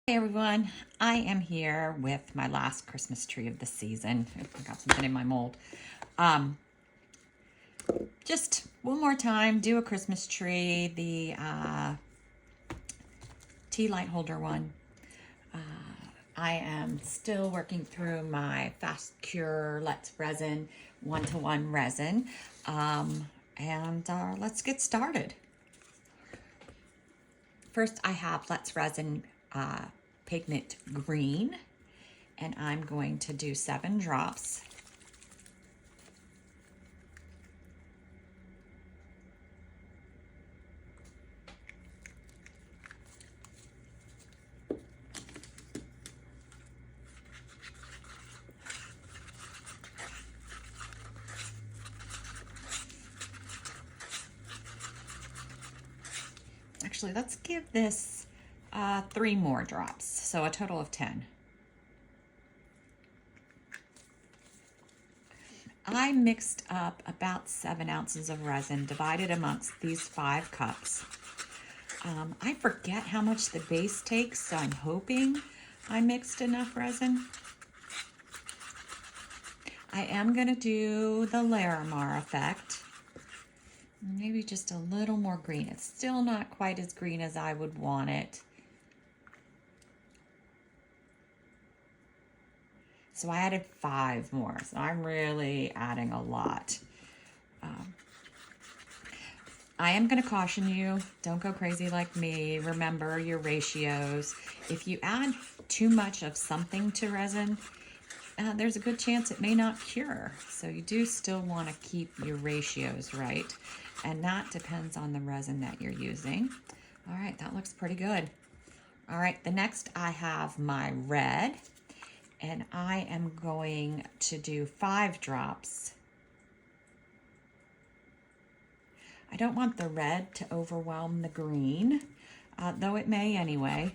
Hey everyone, I am here with my last Christmas tree of the season. I got something in my mold. Just one more time, do a Christmas tree, the tea light holder one. I am still working through my Fast Cure Let's Resin 1-to-1 resin. Let's get started. First, I have Let's Resin Pigment Green, and I'm going to do 7 drops. Actually, let's give this 3 more drops, so a total of 10. I mixed up about 7 ounces of resin divided amongst these 5 cups. I forget how much the base takes, so I'm hoping I mixed enough resin. I am going to do the Larimar effect. Maybe just a little more green. It's still not quite as green as I would want it. So I added 5 more. So I'm really adding a lot. I am going to caution you, don't go crazy like me. Remember your ratios. If you add too much of something to resin, there's a good chance it may not cure. So you do still want to keep your ratios right. And that depends on the resin that you're using. All right, that looks pretty good. All right, the next I have my red, and I am going to do 5 drops. I don't want the red to overwhelm the green, though it may anyway.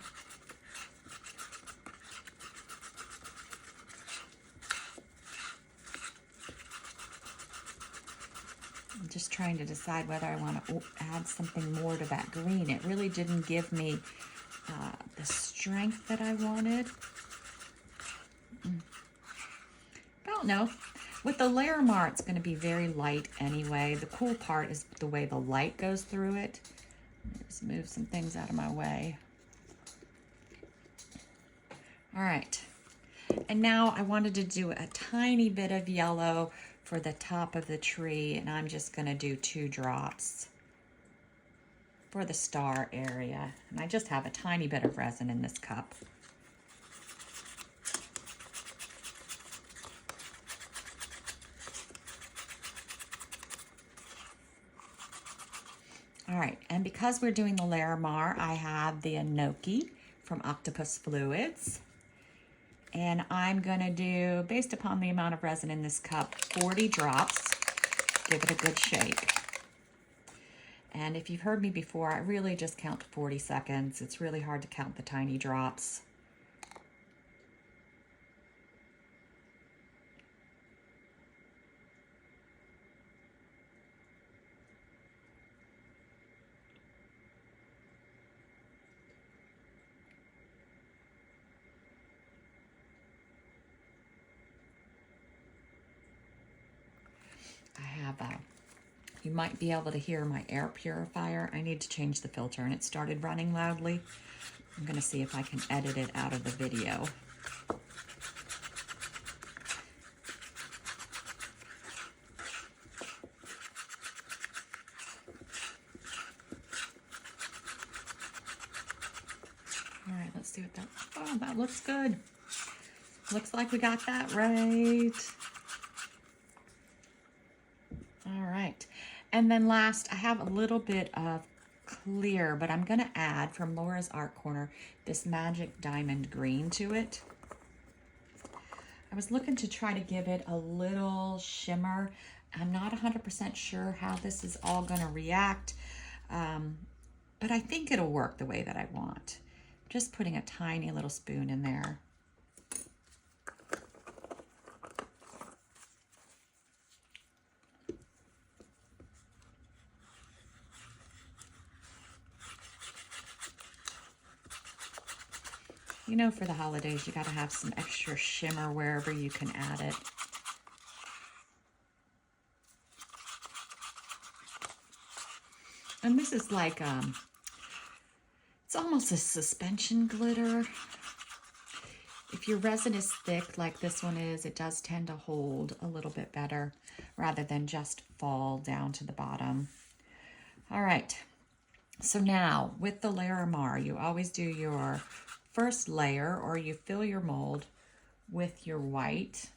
I'm just trying to decide whether I want to add something more to that green. It really didn't give me the strength that I wanted. I don't know. With the Larimar, it's going to be very light anyway. The cool part is the way the light goes through it. Just move some things out of my way. All right. And now I wanted to do a tiny bit of yellow for the top of the tree, and I'm just going to do 2 drops for the star area. And I just have a tiny bit of resin in this cup. All right, and because we're doing the Larimar, I have the Enoki from Octopus Fluids. And I'm gonna do, based upon the amount of resin in this cup, 40 drops. Give it a good shake. And if you've heard me before, I really just count to 40 seconds. It's really hard to count the tiny drops. You might be able to hear my air purifier. I need to change the filter, and it started running loudly. I'm gonna see if I can edit it out of the video. All right, let's see what that, oh, that looks good. Looks like we got that right. All right. And then last, I have a little bit of clear, but I'm gonna add from Laura's Art Corner this Magic Diamond Green to it. I was looking to try to give it a little shimmer. I'm not 100% sure how this is all gonna react, but I think it'll work the way that I want. Just putting a tiny little spoon in there. You know, for the holidays, you got to have some extra shimmer wherever you can add it. And this is like, it's almost a suspension glitter. If your resin is thick like this one is, it does tend to hold a little bit better rather than just fall down to the bottom. All right, so now with the Larimar, you always do your first layer, or you fill your mold with your white.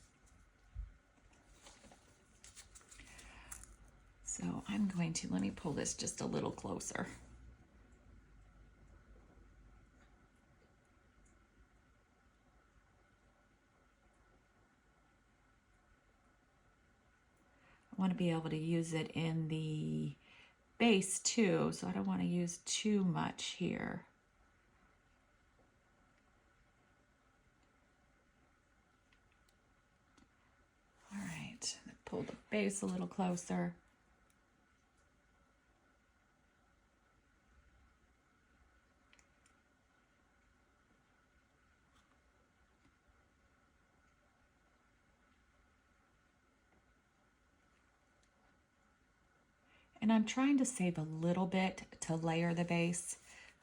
So I'm going to, let me pull this just a little closer. I want to be able to use it in the base too, so I don't want to use too much here. All right, pull the base a little closer. And I'm trying to save a little bit to layer the base.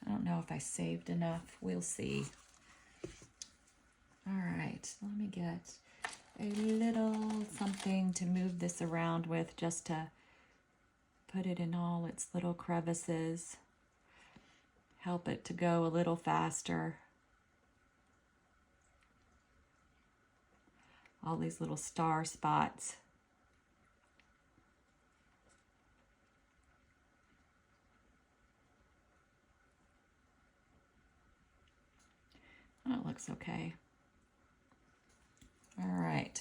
I don't know if I saved enough. We'll see. All right, let me get a little something to move this around with, just to put it in all its little crevices. Help it to go a little faster. All these little star spots. That looks okay. All right.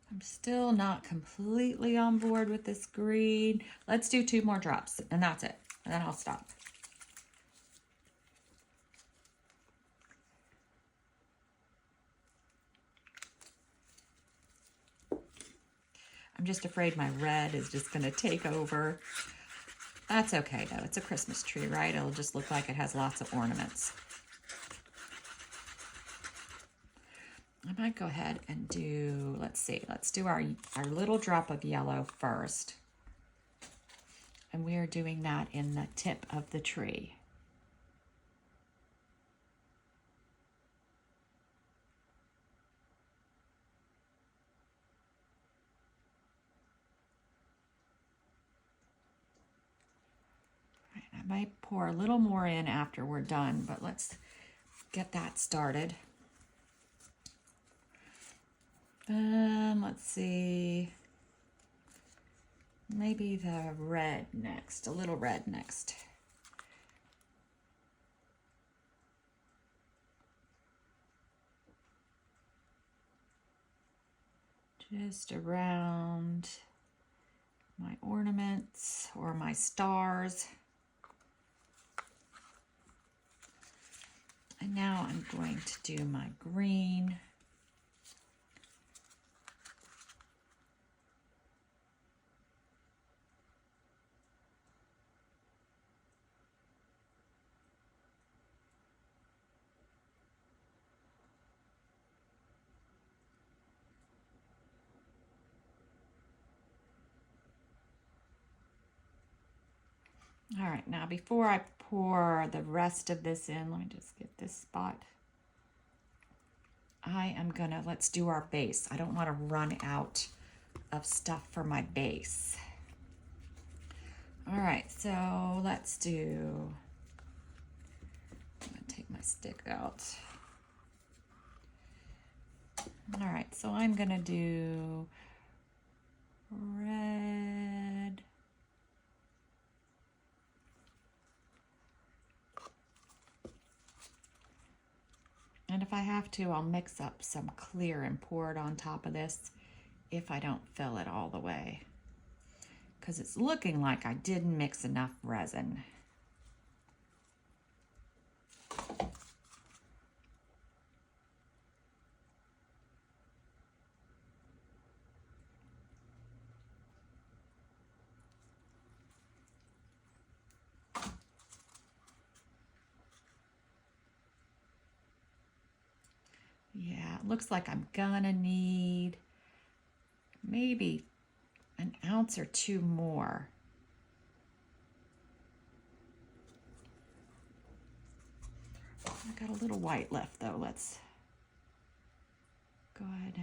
I'm still not completely on board with this green. Let's do 2 more drops and that's it. And then I'll stop. I'm just afraid my red is just gonna take over. That's okay though, it's a Christmas tree, right? It'll just look like it has lots of ornaments. I might go ahead and do, let's see, let's do our little drop of yellow first. And we are doing that in the tip of the tree. I might pour a little more in after we're done, but let's get that started. Then let's see, maybe the red next, a little red next. Just around my ornaments or my stars. And now I'm going to do my green. All right, now before I pour the rest of this in, let me just get this spot. I am gonna, let's do our base. I don't want to run out of stuff for my base. All right, so let's do, I'm gonna take my stick out. All right, so I'm gonna do red. And if I have to, I'll mix up some clear and pour it on top of this if I don't fill it all the way. Because it's looking like I didn't mix enough resin. Yeah, it looks like I'm gonna need maybe an ounce or two more. I got a little white left though. Let's go ahead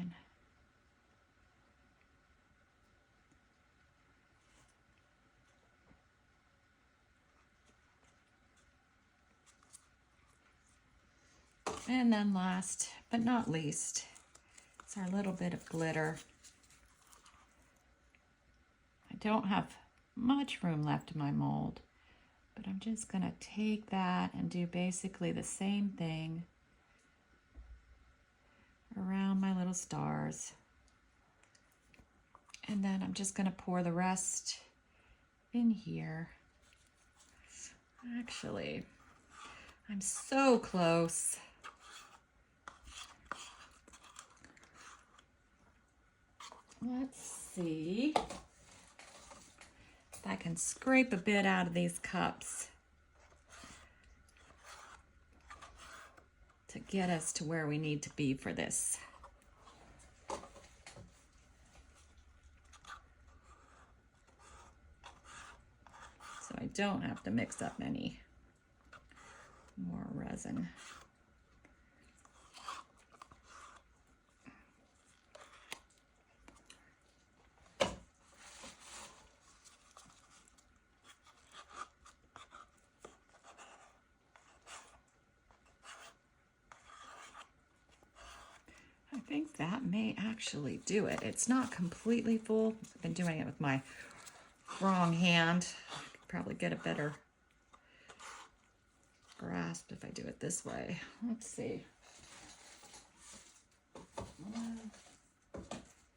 and then last but not least, it's our little bit of glitter. I don't have much room left in my mold, but I'm just gonna take that and do basically the same thing around my little stars. And then I'm just gonna pour the rest in here. Actually, I'm so close. Let's see if I can scrape a bit out of these cups to get us to where we need to be for this. So I don't have to mix up any more resin. I think that may actually do it. It's not completely full. I've been doing it with my wrong hand. I could probably get a better grasp if I do it this way. Let's see.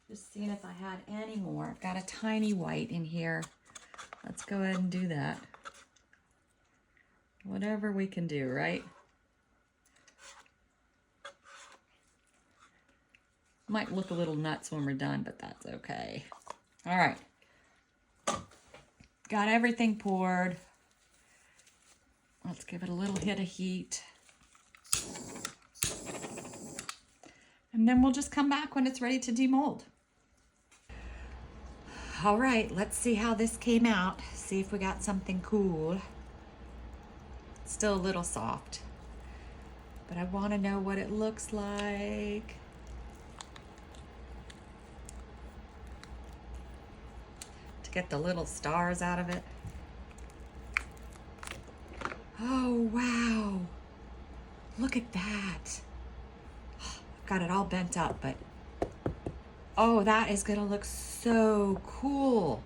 Just seeing if I had any more. I've got a tiny white in here. Let's go ahead and do that. Whatever we can do, right? Might look a little nuts when we're done, but that's okay. All right. Got everything poured. Let's give it a little hit of heat. And then we'll just come back when it's ready to demold. All right, let's see how this came out. See if we got something cool. Still a little soft, but I want to know what it looks like. To get the little stars out of it. Oh, wow. Look at that. Got it all bent up, but oh, that is gonna look so cool.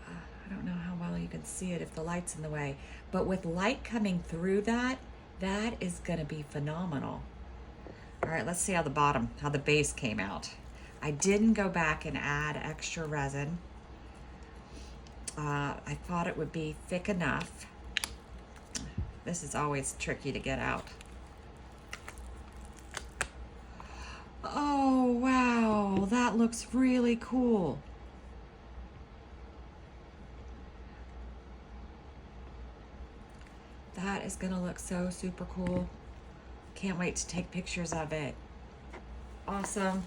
I don't know how well you can see it if the light's in the way, but with light coming through that, that is gonna be phenomenal. All right, let's see how the base came out. I didn't go back and add extra resin. I thought it would be thick enough. This is always tricky to get out. Oh, wow, that looks really cool. That is gonna look so super cool. Can't wait to take pictures of it. Awesome.